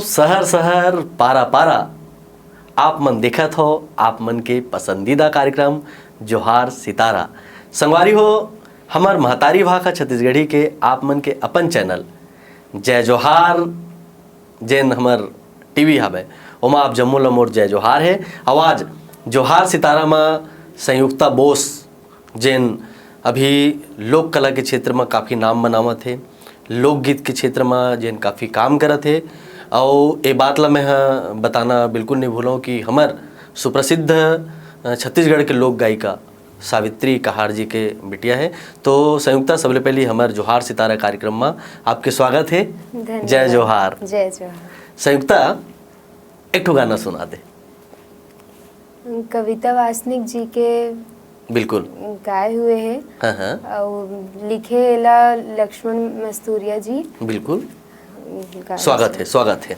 सहर सहर पारा पारा आप मन देखत हो आप मन के पसंदीदा कार्यक्रम जोहार सितारा। संगवारी हो हमार महतारी भाषा छत्तीसगढ़ी के आप मन के अपन चैनल जय जोहार जेन हमर टीवी हवे ओमा आप जम्मो ल मोर जय जोहार है। आवाज जोहार सितारा में संयुक्ता बोस जेन अभी लोक कला के क्षेत्र में काफ़ी नाम बनावत है, लोकगीत के क्षेत्र में जेन काफ़ी काम करत है। और ये बात ला मैं बताना बिल्कुल नहीं भूलूँ कि हमार सुप्रसिद्ध छत्तीसगढ़ के लोक गायिका सावित्री कहार जी के बिटिया है। तो संयुक्ता सबले पहले हमार जोहार सितारा कार्यक्रम में आपके स्वागत है। जय जोहार। जय जोहार। संयुक्ता एक ठो गाना सुना दे। कविता वासनिक जी के बिल्कुल गाए हुए हैं। हाँ। और लिखे ला लक्ष्मण मस्तूरिया जी। बिल्कुल स्वागत है स्वागत है।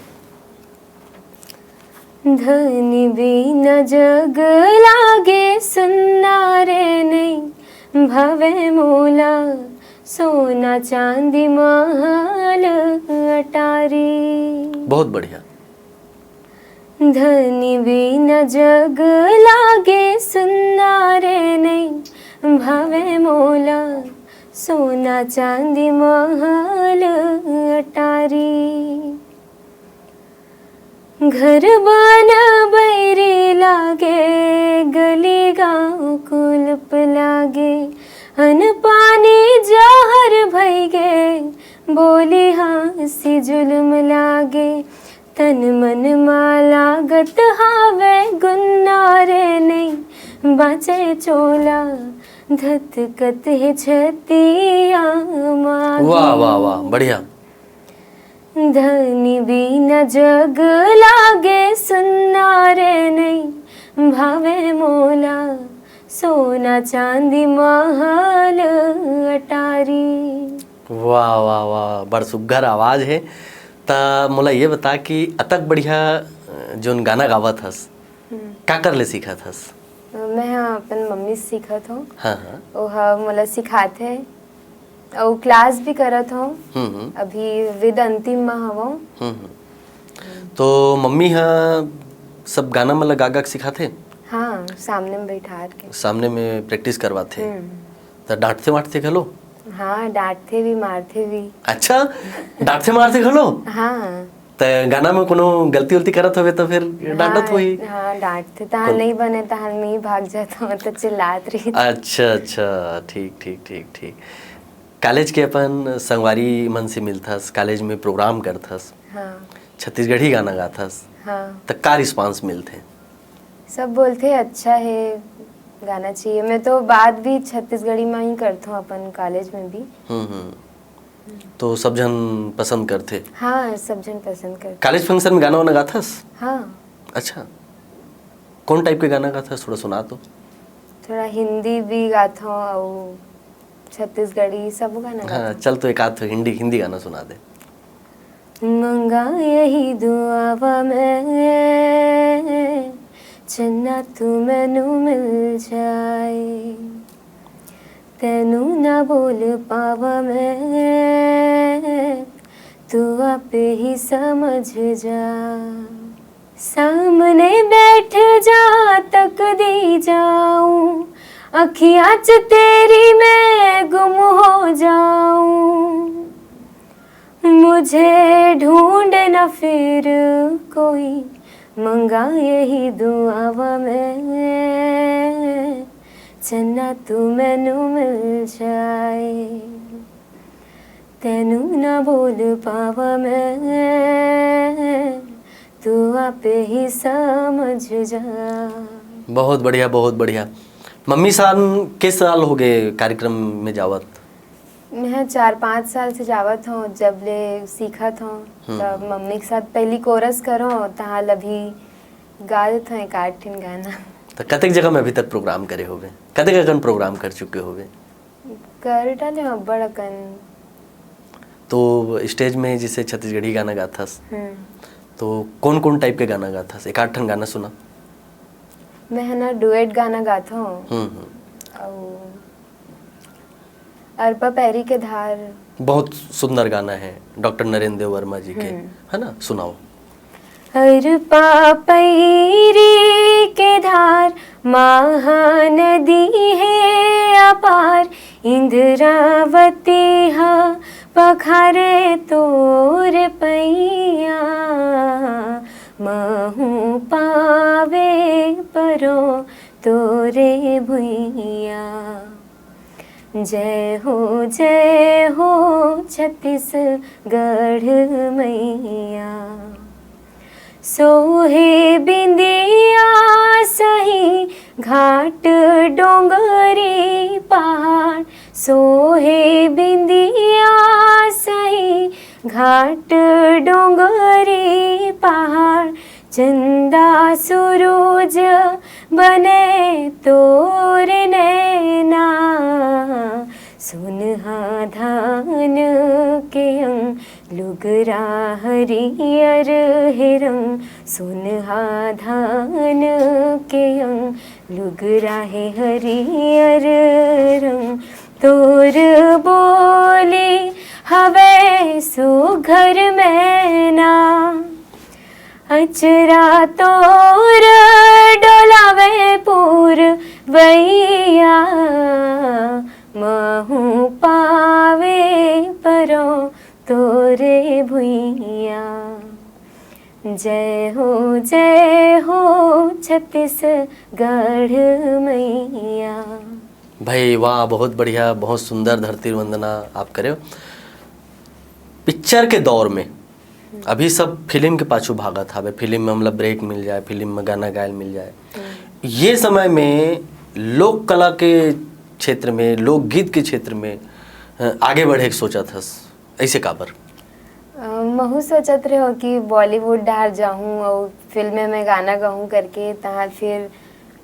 धनी बिना जग लागे सुनना रे नहीं भवे मोला सोना चांदी महल अटारी। बहुत बढ़िया। धनी बिना जग लागे सुनना रे नहीं भवे मोला सोना चांदी महल अटारी। घर बना बैरी लागे गली गाँव कुलप लागे अन पानी जहर भई गे बोली हाँसी जुल्म लागे तन मन माला गत हावे गुन्ना रे नहीं बाचे चोला धत कत है छतिया मागी। वाह वाह वाह बढ़िया। धनी बिना जग लागे सुनना रे नहीं भावे मोला सोना चांदी महल अटारी। वाह वाह वाह बड़ सुघर आवाज है। ता मोला ये बता कि अतक बढ़िया जोन गाना गावत हस का कर ले सीखत हस? मैं अपन मम्मी से सीखत हूँ। हाँ हाँ। ओहा मोला सिखाते और क्लास भी करत हूँ। अभी विद अंतिम में हवो। तो मम्मी हाँ सब गाना में लगा गा सिखाते? हाँ सामने में बैठा के सामने में प्रैक्टिस करवाते। तो डांटते वाटते घलो? हाँ डांटते भी मारते भी। अच्छा डांटते मारते घलो? हाँ। तो गाना में कोनो गलती उलती करत हवे तो फिर डांटत होई? हाँ डांटते तहाँ नहीं बने तहाँ में ही भाग जाता हूँ तो चिल्लात रही। अच्छा अच्छा ठीक ठीक ठीक ठीक। कॉलेज के अपन संगवारी मन से मिलथस, कॉलेज में प्रोग्राम करथस। हाँ। छत्तीसगढ़ी गाना गाथस। हाँ। तो का रिस्पांस मिलथे? सब बोलते अच्छा है गाना चाहिए। मैं तो बात भी छत्तीसगढ़ी में ही करता हूँ अपन कॉलेज में भी। तो सब जन पसंद करते? हाँ सब जन पसंद करते। कॉलेज फंक्शन में गाना वाना गाथस? हाँ। अच्छा कौन टाइप के गाना गाथस थोड़ा सुना तो। थोड़ा हिंदी भी गाता हूँ और छत्तीसगढ़ी सब गाना गाता हाँ चल तो एक आध हिंदी गाना सुना दे। मंगा यही दुआवा में चन्ना तू मैनू मिल जाए तेनू ना बोल पावा मैं तू आपे ही समझ जा। सामने बैठ जा तक दी जाऊं अखियाँ च तेरी मैं गुम हो जाऊं। मुझे ढूंढ न फिर कोई मंगा यही दुआवा में चन्ना तू मैनू मिल जाए तेनू ना बोल पावा मैं तू आपे ही समझ जा। बहुत बढ़िया बहुत बढ़िया। मम्मी साल किस साल हो गए कार्यक्रम में जावत? मैं 4-5 साल से जावत हूँ जब ले सीखत हूँ तब मम्मी के साथ पहली कोरस करो तहाँ अभी गा देते हैं 8 गाना। तो कतेक जगह में अभी तक प्रोग्राम करे होगे? कतेक अकन प्रोग्राम कर चुके होगे? कर डाले बड़ अकन। तो स्टेज में जैसे छत्तीसगढ़ी गाना गाथस तो कौन कौन टाइप के गाना गाथस? एक 8 गाना सुना। मैं है ना डुएट गाना गाता हूँ और अर्पा पैरी के धार बहुत सुंदर गाना है डॉक्टर नरेंद्र देव वर्मा जी के, है ना? सुनाओ। हर पापैरी के धार महानदी है अपार, इंद्रावती हा पखारे तोर पैया, महू पावे परो तोरे भुइया। जय हो छत्तीसगढ़ मैया, सोहे बिंदिया सही घाट डोंगरी पहाड़, सोहे बिंदिया सही घाट डोंगरी पहाड़, चंदा सूरज बने तोर नैना, सुनहा धान के अंग लुगरा हरियर हिरंग, सुनहा धान के अंग लुगरा है हरियर रंग, तोर बोली हवे सुघर मैना, अचरा तोर डोलावे पूर वैया, महू पावे परो तोरे भुइया। जय हो छत्तीसगढ़ मैया। भाई वाह, बहुत बढ़िया, बहुत सुंदर धरती वंदना आप करे हो। पिक्चर के दौर में अभी सब फिल्म के पाछू भागा था, फिल्म में मतलब ब्रेक मिल जाए, फिल्म में गाना गायल मिल जाए। ये समय में लोक कला के क्षेत्र में, लोकगीत के क्षेत्र में आगे बढ़े के सोचा था, ऐसे काबर? महू सोचत रहे हो कि बॉलीवुड डार जाऊँ और फिल्म में गाना गाऊँ करके, तहाँ फिर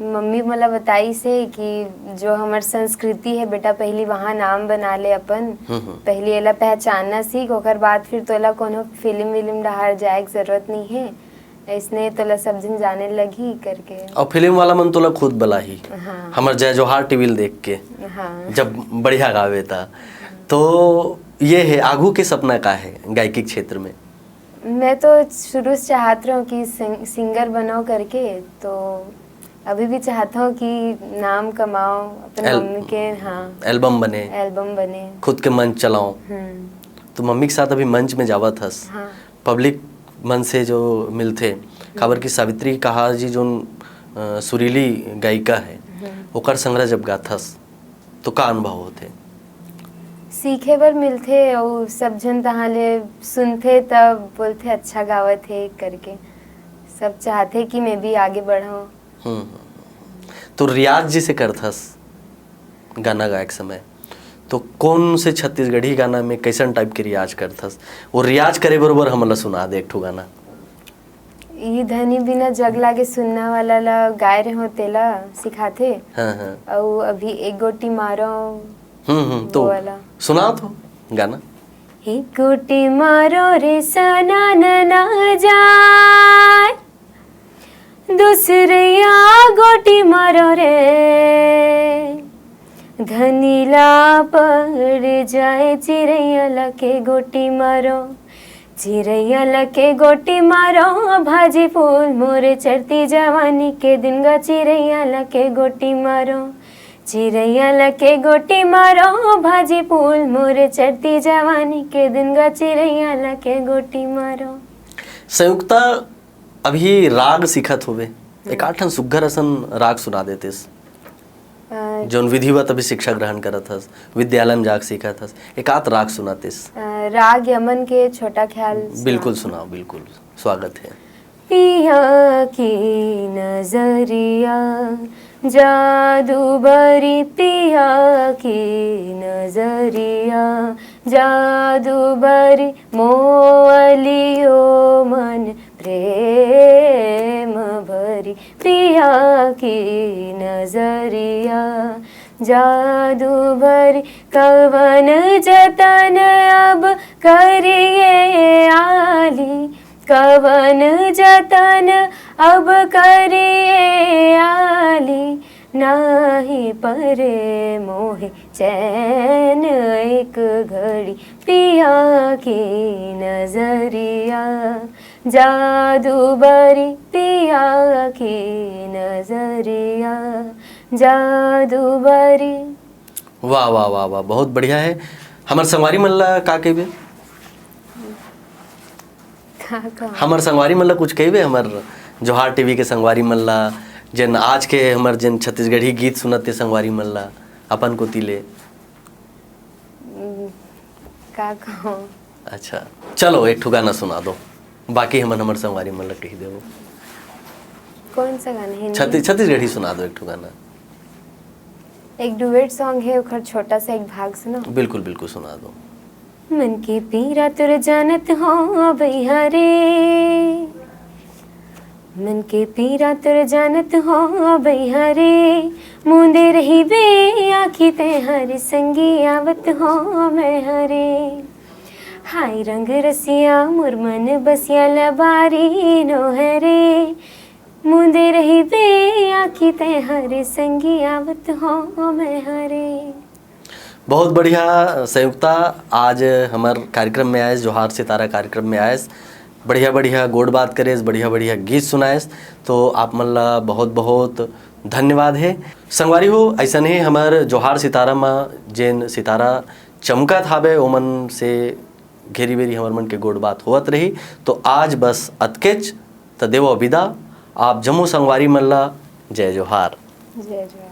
मम्मी मला बताई से कि जो हमार संस्कृति है बेटा, पहली वहाँ नाम बना ले अपन, पहली एला पहचानना सीख, ओकर बाद फिर तोला कोनो फिल्म विल्म डहार जाए की जरूरत नहीं है, इसने तोला सब दिन जाने लगी करके। और फिल्म वाला मन तोला खुद बला ही, हाँ। हमार जय जोहार टीवी देख के, हाँ। जब बढ़िया गावे था। तो ये है आगू के सपना का है गायकी क्षेत्र में? मैं तो शुरू से चाहती हूँ कि सिंगर बनाओ करके, तो अभी भी चाहता हूँ कि नाम कमाओ अपने मम्मी के। हाँ, एल्बम बने, खुद के मंच चलाओ। तो मम्मी के साथ अभी मंच में जावा था। हाँ। पब्लिक मन से जो मिलते, खबर की सावित्री कहा जी जो सुरीली गायिका है, ओकर संग्रह जब गाथस तो का अनुभव होते? सीखे बर मिलते और सब जन तहाँ ले सुनते, तब बोलते अच्छा गावत है करके, सब चाहते कि मैं भी आगे बढ़ाऊँ। तो रियाज जिसे करथस गाना गायक समय, तो कौन से छत्तीसगढ़ी गाना में कैसन टाइप के रियाज करथस? वो रियाज करे बरोबर हमला सुना दे एक ठो गाना। ये धनी बिना जग लागे सुनना वाला ला गाय रहे हो तेला सिखाते। हाँ। और अभी एक गोटी मारो तो वाला सुना तो गाना। एक गोटी मारो रे सना ना जाए, दूसरिया गोटी मारो रे, धनीला पड़ जाए, चिड़ैया लके गोटी मारो, चिड़ैया लके गोटी मारो, भाजी फूल मोरे चढ़ती जवानी के दिन गा, चिड़ैया लके गोटी मारो, चिड़ैया लके गोटी मारो, भाजी फूल मोरे चढ़ती जवानी के दिन गा, चिड़ैया लके गोटी मारो। संयुक्ता अभी राग सिखत होवे, एक आठन सुग्घर असन राग सुना देतेस जोन विधिवत अभी शिक्षा ग्रहण करत हस, विद्यालय में जाके सीखत हस, एक आध राग सुनातेस। राग यमन के छोटा ख्याल। बिल्कुल सुनाओ, बिल्कुल स्वागत है। पिया की नजरिया जादू बरी, पिया की नजरिया जादू बरी, मोअलियो मन प्रेम भरी, पिया की नजरिया जादू भरी, कवन जतन अब करिए आली, कवन जतन अब करिए आली, नाही परे मोहे चैन एक घड़ी, पिया की नजरिया जादू बरी पिया के नजरिया, जादू बरी। वाह वाह वाह वाह, बहुत बढ़िया है। हमार संगवारी मल्ला का कहबे? हमर संगवारी मल्ला कुछ कहबे? हमर जोहार टीवी के संगवारी मल्ला जन आज के हमर जन छत्तीसगढ़ी गीत सुनते संगवारी मल्ला अपन को तिले का कहूँ। अच्छा चलो एक ठो गाना सुना दो, बाकी हमर संगवारी मल्ला कही देबो। कौन सा गाना है? छत्तीसगढ़ी सुना दो एक ठो गाना। एक डुएट सॉन्ग है, ओकर छोटा सा एक भाग सुनो। बिल्कुल बिल्कुल सुना दो। मन के पीरा तुर जानत हो भैया रे, मन के पीरा तुर जानत हो भैया रे, मुंदे रही बे आखी ते हर संगी आवत हो मैं हरे। हाय रंग रसिया मुरमन बसिया लबारी नो हरे, मुंदे रही बे आखी ते हर संगी आवत हो मैं हरे। बहुत बढ़िया संयुक्ता, आज हमार कार्यक्रम में आयस, जोहार सितारा कार्यक्रम में आयस, बढ़िया बढ़िया गोड बात करेस, बढ़िया बढ़िया गीत सुनाएस, तो आप मन ला बहुत बहुत धन्यवाद है। संगवारी हो ऐसा नहीं हमार जोहार सितारा में जेन सितारा चमकत हावे ओमन से घेरी बेरी हमार मन के गोड बात होत रही। तो आज बस अतकेच त देवो विदा, आप जम्मू संगवारी मन ला जय जोहार। जय जोहार।